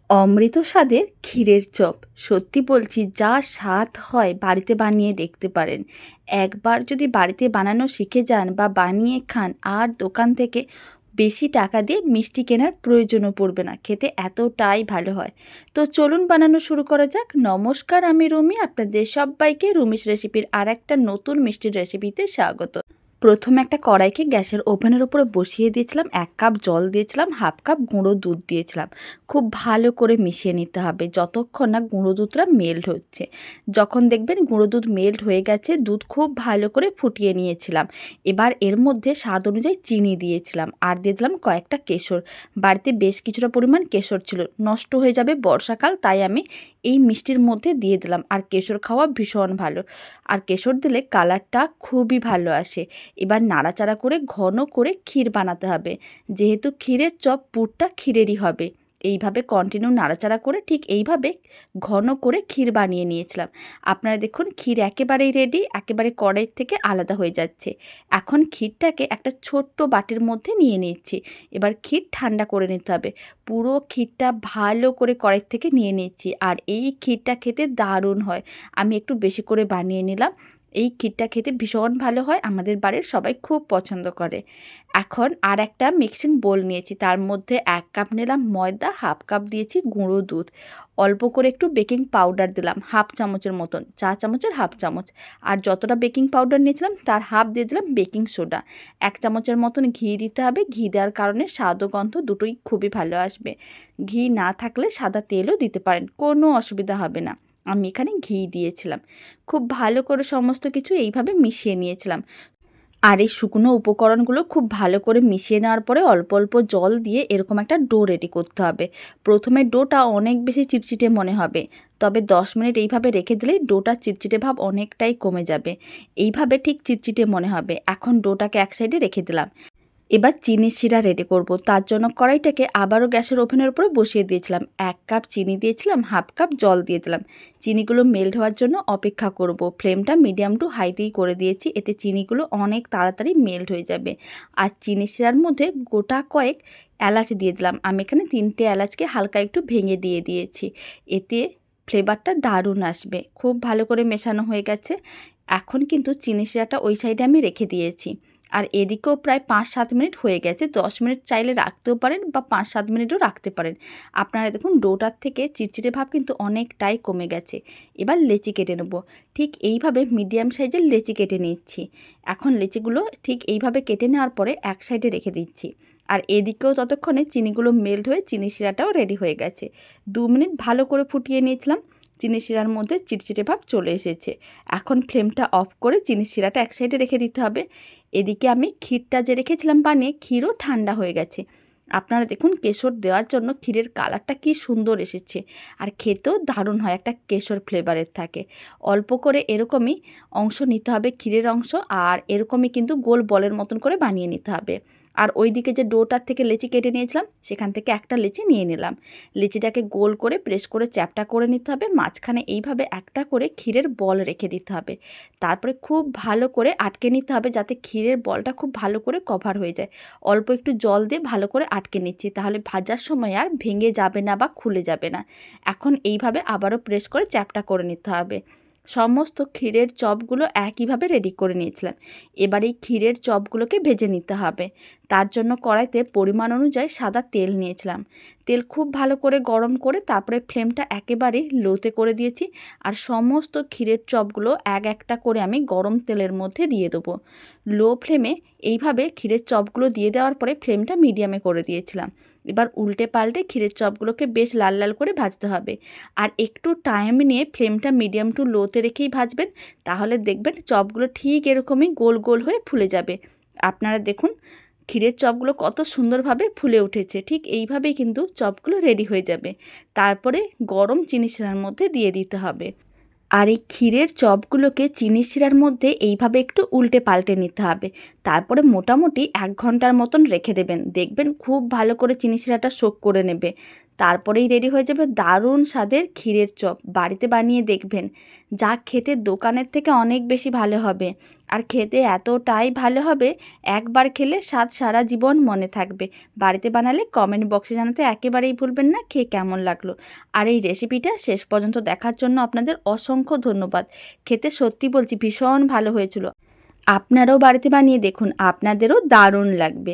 অমৃত স্বাদের ক্ষীরের চপ। সত্যি বলছি, যা স্বাদ হয় বাড়িতে বানিয়ে দেখতে পারেন। একবার যদি বাড়িতে বানানো শিখে যান বা বানিয়ে খান, আর দোকান থেকে বেশি টাকা দিয়ে মিষ্টি কেনার প্রয়োজনও পড়বে না। খেতে এতটাই ভালো হয়। তো চলুন বানানো শুরু করা যাক। নমস্কার, আমি রুমি। আপনাদের সবাইকে রুমিস রেসিপির আর একটা নতুন মিষ্টির রেসিপিতে স্বাগত। প্রথমে একটা কড়াইকে গ্যাসের ওভেনের উপরে বসিয়ে দিয়েছিলাম। 1 কাপ জল দিয়েছিলাম, হাফ কাপ গুঁড়ো দুধ দিয়েছিলাম। খুব ভালো করে মিশিয়ে নিতে হবে যতক্ষণ না গুঁড়ো দুধটা মেল্ট হচ্ছে। যখন দেখবেন গুঁড়ো দুধ মেল্ট হয়ে গেছে, দুধ খুব ভালো করে ফুটিয়ে নিয়েছিলাম। এবার এর মধ্যে স্বাদ অনুযায়ী চিনি দিয়েছিলাম, আর দিয়ে দিলাম কয়েকটা কেশর। বাড়িতে বেশ কিছুটা পরিমাণ কেশর ছিল, নষ্ট হয়ে যাবে বর্ষাকাল, তাই আমি এই মিষ্টির মধ্যে দিয়ে দিলাম। আর কেশর খাওয়া ভীষণ ভালো, আর কেশর দিলে কালারটা খুবই ভালো আসে। এবার নাড়াচাড়া করে ঘন করে ক্ষীর বানাতে হবে। যেহেতু ক্ষীরের চপ, পুরটা ক্ষীরেরই হবে। এইভাবে কন্টিনিউ নাড়াচাড়া করে ঠিক এইভাবে ঘন করে ক্ষীর বানিয়ে নিয়েছিলাম। আপনারা দেখুন, ক্ষীর একেবারেই রেডি, একেবারে কড়াই থেকে আলাদা হয়ে যাচ্ছে। এখন ক্ষীরটাকে একটা ছোট্ট বাটির মধ্যে নিয়ে নিচ্ছি। এবার ক্ষীর ঠান্ডা করে নিতে হবে। পুরো ক্ষীরটা ভালো করে কড়াই থেকে নিয়ে নিচ্ছি। আর এই ক্ষীরটা খেতে দারুণ হয়। আমি একটু বেশি করে বানিয়ে নিলাম। এই ক্ষীরটা খেতে ভীষণ ভালো হয়, আমাদের বাড়ির সবাই খুব পছন্দ করে। এখন আর একটা মিক্সিং বোল নিয়েছি, তার মধ্যে 1 কাপ নিলাম ময়দা, হাফ কাপ দিয়েছি গুঁড়ো দুধ, অল্প করে একটু বেকিং পাউডার দিলাম হাফ চামচের মতন, চা চামচের হাফ চামচ। আর যতটা বেকিং পাউডার নিয়েছিলাম তার হাফ দিয়ে দিলাম বেকিং সোডা। 1 চামচের মতন ঘি দিতে হবে। ঘি দেওয়ার কারণে স্বাদ ও গন্ধ দুটোই খুবই ভালো আসবে। ঘি না থাকলে সাদা তেলও দিতে পারেন, কোনো অসুবিধা হবে না। আমি এখানে ঘি দিয়েছিলাম। খুব ভালো করে সমস্ত কিছু এইভাবে মিশিয়ে নিয়েছিলাম। আর এই শুকনো উপকরণগুলো খুব ভালো করে মিশিয়ে নেওয়ার পরে অল্প অল্প জল দিয়ে এরকম একটা ডো রেডি করতে হবে। প্রথমে ডোটা অনেক বেশি চিটচিটে মনে হবে, তবে 10 মিনিট এইভাবে রেখে দিলেই ডোটা চিটচিটে ভাব অনেকটাই কমে যাবে। এইভাবে ঠিক চিটচিটে মনে হবে। এখন ডোটাকে এক সাইডে রেখে দিলাম। এবার চিনির শিরা রেডি করব। তার জন্য কড়াইটাকে আবারও গ্যাসের ওভেনের উপরে বসিয়ে দিয়েছিলাম। 1 কাপ চিনি দিয়েছিলাম, হাফ কাপ জল দিয়ে দিলাম। চিনিগুলো মেল্ট হওয়ার জন্য অপেক্ষা করব। ফ্লেমটা মিডিয়াম টু হাইতেই করে দিয়েছি, এতে চিনিগুলো অনেক তাড়াতাড়ি মেল্ট হয়ে যাবে। আর চিনির শিরার মধ্যে গোটা কয়েক এলাচ দিয়ে দিলাম। আমি এখানে 3টে এলাচকে হালকা একটু ভেঙে দিয়ে দিয়েছি, এতে ফ্লেভারটা দারুণ আসবে। খুব ভালো করে মেশানো হয়ে গেছে। এখন কিন্তু চিনি শিরাটা ওই সাইডে আমি রেখে দিয়েছি। আর এদিকেও প্রায় 5-7 মিনিট হয়ে গেছে। 10 মিনিট চাইলে রাখতেও পারেন বা 5-7 মিনিটও রাখতে পারেন। আপনারা দেখুন, ডোটার থেকে চিটচিটে ভাব কিন্তু অনেকটাই কমে গেছে। এবার লেচি কেটে নেব। ঠিক এইভাবে মিডিয়াম সাইজের লেচি কেটে নিচ্ছি। এখন লেচিগুলো ঠিক এইভাবে কেটে নেওয়ার পরে এক সাইডে রেখে দিচ্ছি। আর এদিকেও ততক্ষণে চিনিগুলো মেল্ট হয়ে চিনি শিরাটাও রেডি হয়ে গেছে। 2 মিনিট ভালো করে ফুটিয়ে নিয়েছিলাম। চিনি শিরার মধ্যে চিটচিটে ভাব চলে এসেছে। এখন ফ্লেমটা অফ করে চিনি শিরাটা এক সাইডে রেখে দিতে হবে। এদিকে আমি ক্ষীরটা যে রেখেছিলাম বানিয়ে, ক্ষীরও ঠান্ডা হয়ে গেছে। আপনারা দেখুন, কেশর দেওয়ার জন্য ক্ষীরের কালারটা কি সুন্দর এসেছে। আর খেতেও দারুণ হয়, একটা কেশর ফ্লেভারের থাকে। অল্প করে এরকমই অংশ নিতে হবে, ক্ষীরের অংশ। আর এরকমই কিন্তু গোল বলের মতন করে বানিয়ে নিতে হবে। আর ওইদিকে যে ডোটার থেকে লেচি কেটে নিয়েছিলাম, সেখান থেকে একটা লেচি নিয়ে নিলাম। লেচিটাকে গোল করে প্রেস করে চ্যাপটা করে নিতে হবে। মাঝখানে এইভাবে একটা করে ক্ষীরের বল রেখে দিতে হবে। তারপরে খুব ভালো করে আটকে নিতে হবে, যাতে ক্ষীরের বলটা খুব ভালো করে কভার হয়ে যায়। অল্প একটু জল দিয়ে ভালো করে আটকে নিচ্ছি, তাহলে ভাজার সময় আর ভেঙে যাবে না বা খুলে যাবে না। এখন এইভাবে আবারও প্রেস করে চ্যাপটা করে নিতে হবে। সমস্ত ক্ষীরের চপগুলো একইভাবে রেডি করে নিয়েছিলাম। এবার এই ক্ষীরের চপগুলোকে ভেজে নিতে হবে। তার জন্য কড়াইতে পরিমাণ অনুযায়ী সাদা তেল নিয়েছিলাম। তেল খুব ভালো করে গরম করে তারপরে ফ্লেমটা একেবারে লোতে করে দিয়েছি। আর সমস্ত ক্ষীরের চপগুলো এক একটা করে আমি গরম তেলের মধ্যে দিয়ে দেবো। লো ফ্লেমে এইভাবে ক্ষীরের চপগুলো দিয়ে দেওয়ার পরে ফ্লেমটা মিডিয়ামে করে দিয়েছিলাম। এবার উল্টে পাল্টে ক্ষীরের চপগুলোকে বেশ লাল লাল করে ভাজতে হবে। আর একটু টাইম নিয়ে ফ্লেমটা মিডিয়াম টু লোতে রেখেই ভাজবেন, তাহলে দেখবেন চপগুলো ঠিক এরকমই গোল গোল হয়ে ফুলে যাবে। আপনারা দেখুন, ক্ষীরের চপগুলো কত সুন্দরভাবে ফুলে উঠেছে। ঠিক এইভাবেই কিন্তু চপগুলো রেডি হয়ে যাবে। তারপরে গরম চিনি শিরার মধ্যে দিয়ে দিতে হবে। আর এই ক্ষীরের চপগুলোকে চিনি শিরার মধ্যে এইভাবে একটু উল্টে পাল্টে নিতে হবে। তারপরে মোটামুটি 1 ঘন্টার মতন রেখে দেবেন। দেখবেন খুব ভালো করে চিনি শিরাটা সোক করে নেবে। তারপরেই রেডি হয়ে যাবে দারুণ স্বাদের ক্ষীরের চপ। বাড়িতে বানিয়ে দেখবেন, যা খেতে দোকানের থেকে অনেক বেশি ভালো হবে। আর খেতে এতটাই ভালো হবে, একবার খেলে স্বাদ সারা জীবন মনে থাকবে। বাড়িতে বানালে কমেন্ট বক্সে জানাতে একেবারেই ভুলবেন না খেয়ে কেমন লাগলো। আর এই রেসিপিটা শেষ পর্যন্ত দেখার জন্য আপনাদের অসংখ্য ধন্যবাদ। খেতে সত্যি বলছি ভীষণ ভালো হয়েছিল। আপনারাও বাড়িতে বানিয়ে দেখুন, আপনাদেরও দারুণ লাগবে।